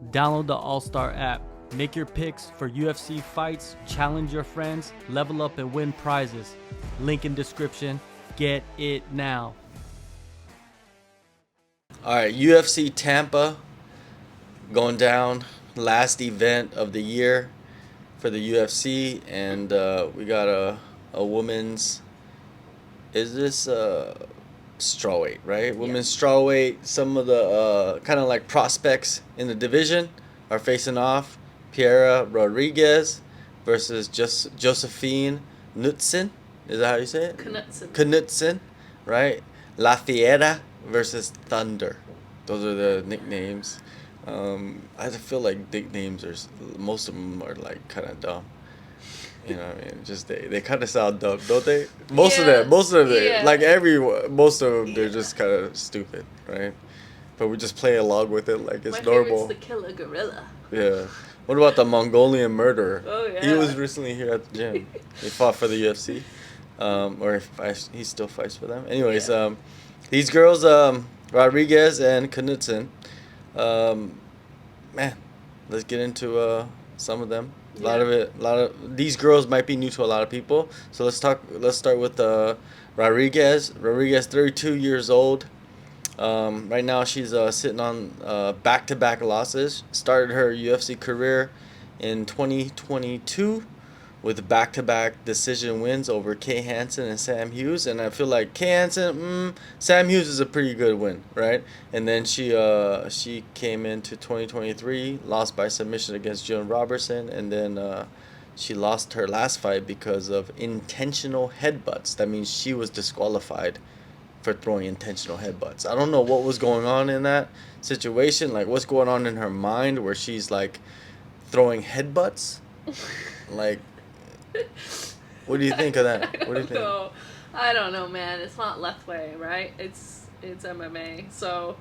Download the AllStar app. Make your picks for UFC fights, challenge your friends, level up and win prizes. Link in description. Get it now. All right, UFC Tampa going down. Last event of the year for the UFC, and we got a women's. Is this strawweight, right? Women's strawweight. Some of the kind of like prospects in the division are facing off. Piera Rodriguez versus Josephine Knutson. Is that how you say it? Knutson, right? La Fiera versus Thunder. Those are the nicknames. I feel like nicknames are, most of them are like kind of dumb. You know what I mean? Just they kind of sound dumb, don't they? Most of them, most of them, they're just kind of stupid, right? But we just play along with it like it's normal. My favorite's the killer gorilla. Yeah. What about the Mongolian murderer? Oh yeah. He was recently here at the gym. He fought for the UFC, he still fights for them. Anyways, these girls, Rodriguez and Knutson, man, let's get into some of them. A lot of these girls might be new to a lot of people. So let's start with Rodriguez. Rodriguez, 32 years old. Right now she's sitting on back-to-back losses. Started her UFC career in 2022 with back-to-back decision wins over Kay Hansen and Sam Hughes. And I feel like Kay Hansen, Sam Hughes is a pretty good win, right? And then she came into 2023, lost by submission against Joan Robertson, and then she lost her last fight because of intentional headbutts. That means she was disqualified for throwing intentional headbutts. I don't know what was going on in that situation, like what's going on in her mind where she's like throwing headbutts. Like, what do you think of that? What do you think? I don't know, man. It's not Lethway, right? It's MMA. So,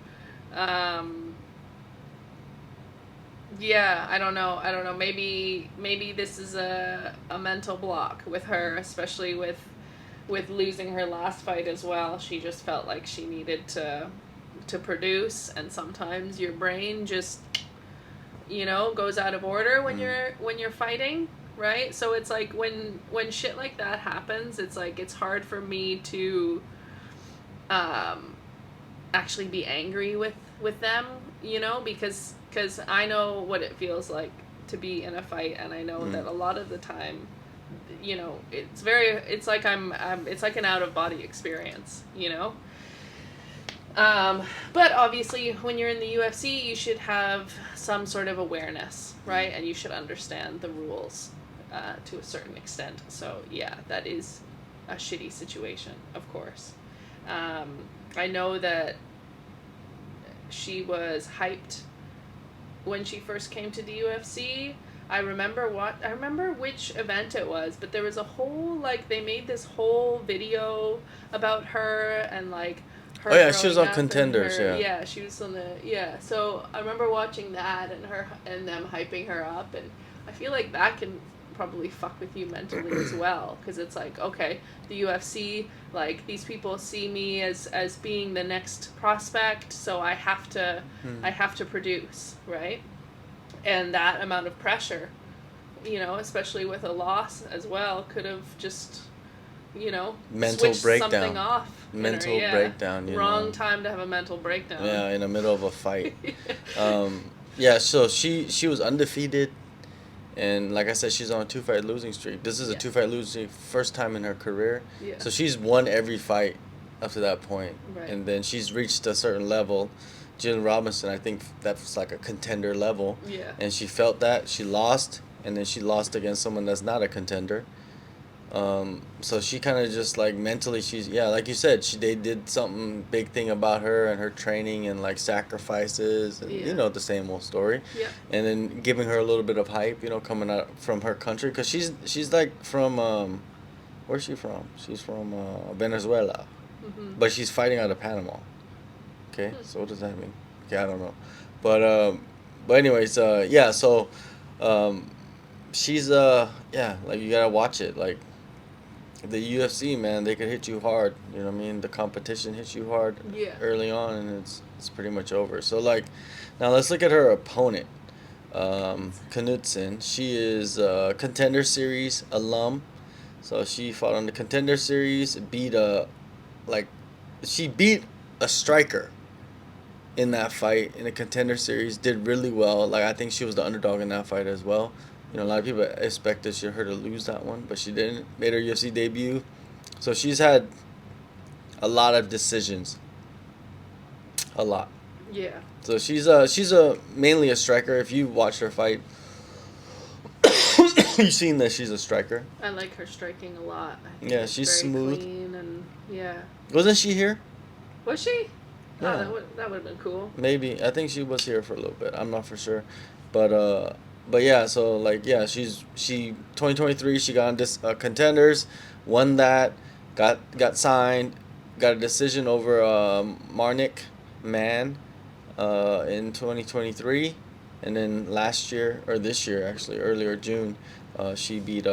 yeah, I don't know. Maybe this is a mental block with her, especially with losing her last fight as well. She just felt like she needed to produce, and sometimes your brain just, goes out of order when you're fighting, right? So it's like when shit like that happens, it's like it's hard for me to actually be angry with them, because I know what it feels like to be in a fight, and I know that a lot of the time, it's like it's like an out of body experience, but obviously when you're in the UFC, you should have some sort of awareness, right? And you should understand the rules to a certain extent. So yeah, that is a shitty situation, of course. I know that she was hyped when she first came to the UFC. I remember which event it was, but there was a whole, they made this whole video about her and her. Oh yeah, she was on Contenders. Yeah, she was on So I remember watching that and them hyping her up, and I feel like that can probably fuck with you mentally as well, because it's like, okay, the UFC, these people see me as being the next prospect, so I have to produce, right? And that amount of pressure, especially with a loss as well, could have just, mental breakdown. Something off. Mental breakdown. Wrong time to have a mental breakdown. Yeah, in the middle of a fight. Yeah, so she was undefeated, and like I said, she's on a 2-fight losing streak. This is a 2-fight losing streak, first time in her career. Yeah. So she's won every fight up to that point, and then she's reached a certain level. Jill Robinson, I think that's like a contender level. Yeah. And she felt that. She lost, and then she lost against someone that's not a contender. So she kind of just mentally, like you said, they did something big thing about her and her training and sacrifices and the same old story. Yeah. And then giving her a little bit of hype, coming out from her country, because she's from where's she from? She's from Venezuela, but she's fighting out of Panama. Okay, so what does that mean? Okay, I don't know, but anyways, so she's you gotta watch it, the UFC, man, they could hit you hard. You know what I mean? The competition hits you hard early on, and it's pretty much over. So now let's look at her opponent. Knutson. She is a Contender Series alum. So she fought on the Contender Series, like, she beat a striker in that fight in the Contender Series, did really well. Like, I think she was the underdog in that fight as well. You know, a lot of people expected her to lose that one, but she didn't. Made her UFC debut. So she's had a lot of decisions. A lot. Yeah. So she's mainly a striker. If you watch her fight, you've seen that she's a striker. I like her striking a lot. I think Yeah, it's she's very smooth. Clean and yeah. Wasn't she here? Was she? Yeah. Oh, that would have been cool. Maybe. I think she was here for a little bit. I'm not for sure. But yeah, so like yeah, she 2023 she got on this Contenders, won that, got signed, got a decision over Marnik Man in 2023, and then last year or this year actually earlier June, she beat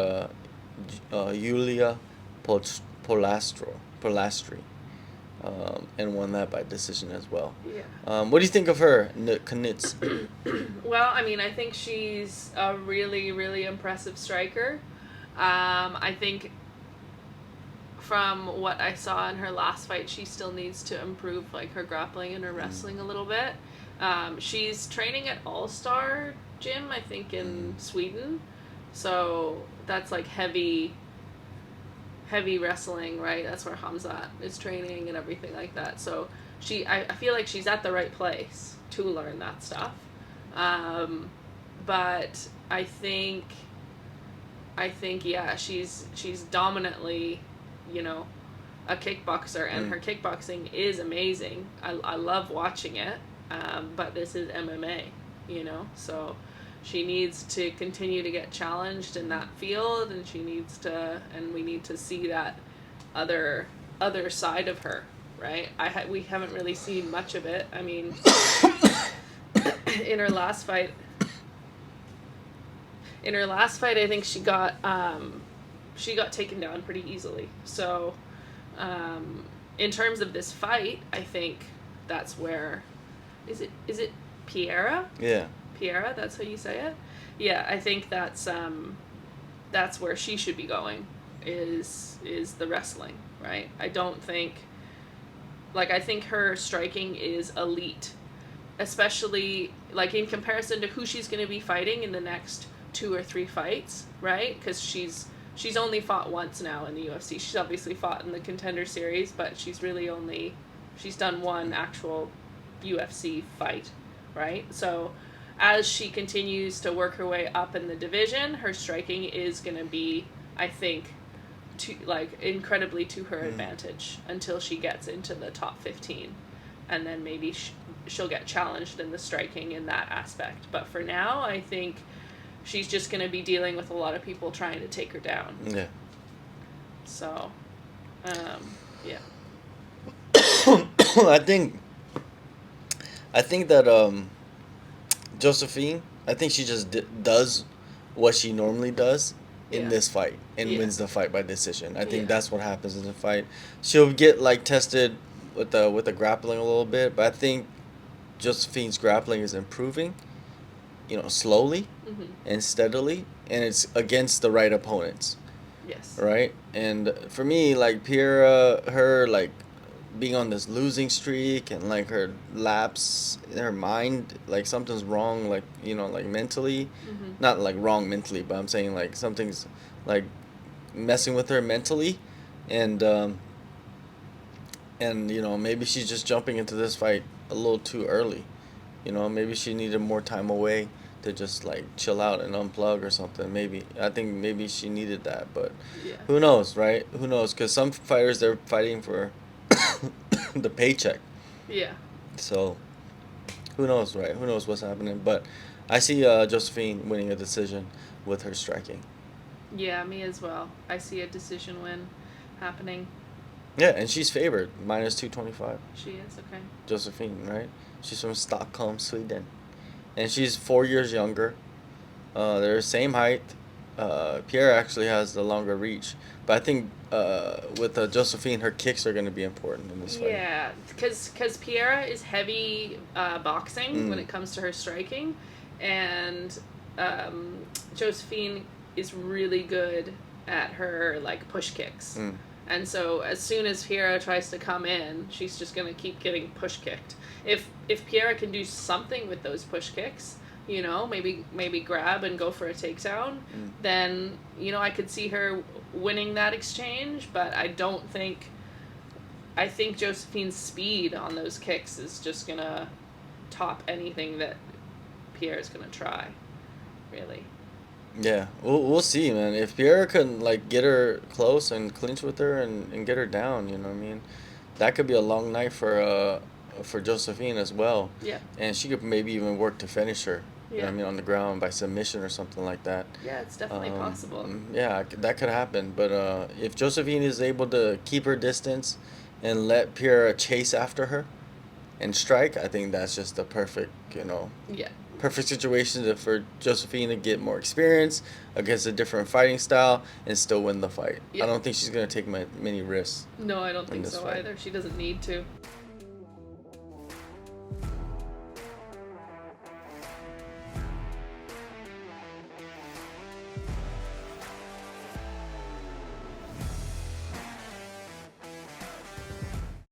Yulia Polastri. And won that by decision as well. Yeah. What do you think of her, Knitz? Well, I mean, I think she's a really, really impressive striker. I think from what I saw in her last fight, she still needs to improve like her grappling and her wrestling a little bit. She's training at AllStar gym, I think, in Sweden. So that's like heavy wrestling, right? That's where Hamzat is training and everything like that. So I feel like she's at the right place to learn that stuff. But I think yeah, she's dominantly, you know, a kickboxer, and her kickboxing is amazing. I love watching it. But this is MMA, you know, so she needs to continue to get challenged in that field, and we need to see that other side of her, right? We haven't really seen much of it. I mean, in her last fight, I think she got taken down pretty easily. So, in terms of this fight, I think that's where is it Piera? Yeah. Piera, that's how you say it? Yeah, I think that's where she should be going, is the wrestling, right? I think her striking is elite, especially like in comparison to who she's going to be fighting in the next 2 or 3 fights, right? Because she's only fought once now in the UFC. She's obviously fought in the Contender Series, but she's done one actual UFC fight, right? So as she continues to work her way up in the division, her striking is going to be, I think, incredibly to her advantage until she gets into the top 15. And then maybe she'll get challenged in the striking in that aspect. But for now, I think she's just going to be dealing with a lot of people trying to take her down. Yeah. So, yeah. I think that Josephine, I think she just does what she normally does in this fight and wins the fight by decision. I think that's what happens in the fight. She'll get like tested with the grappling a little bit, but I think Josephine's grappling is improving, you know, slowly and steadily, and it's against the right opponents. Yes. Right? And for me, like Pierra, her like being on this losing streak and like her lapse in her mind, like something's wrong, like, you know, like mentally, not like wrong mentally, but I'm saying like something's like messing with her mentally, and you know, maybe she's just jumping into this fight a little too early. You know, maybe she needed more time away to just like chill out and unplug or something. I think maybe she needed that, but who knows, right? Who knows? Because some fighters, they're fighting for the paycheck. Yeah. So who knows, right? Who knows what's happening? But I see Josephine winning a decision with her striking. Yeah, me as well. I see a decision win happening. Yeah, and she's favored, -225. She is, okay. Josephine, right? She's from Stockholm, Sweden. And she's 4 years younger. They're the same height. Pierre actually has the longer reach. But I think with Josephine, her kicks are going to be important in this fight. Yeah, because Piera is heavy boxing when it comes to her striking. and Josephine is really good at her like push kicks. And so as soon as Piera tries to come in, she's just gonna keep getting push kicked. If Piera can do something with those push kicks, you know, maybe grab and go for a takedown, then, you know, I could see her winning that exchange. But I think Josephine's speed on those kicks is just gonna top anything that Piera's gonna try, really. Yeah, we'll see, man. If Pierre can like get her close and clinch with her and get her down, you know what I mean, that could be a long night for Josephine as well. Yeah. And she could maybe even work to finish her. You know what I Yeah. mean, on the ground by submission or something like that. Yeah, it's definitely possible. Yeah, that could happen. But if Josephine is able to keep her distance and let Pierre chase after her and strike, I think that's just the perfect, you know, Yeah. perfect situation for Josephine to get more experience against a different fighting style and still win the fight. Yeah. I don't think she's going to take many risks. No, I don't think this so fight. either. She doesn't need to.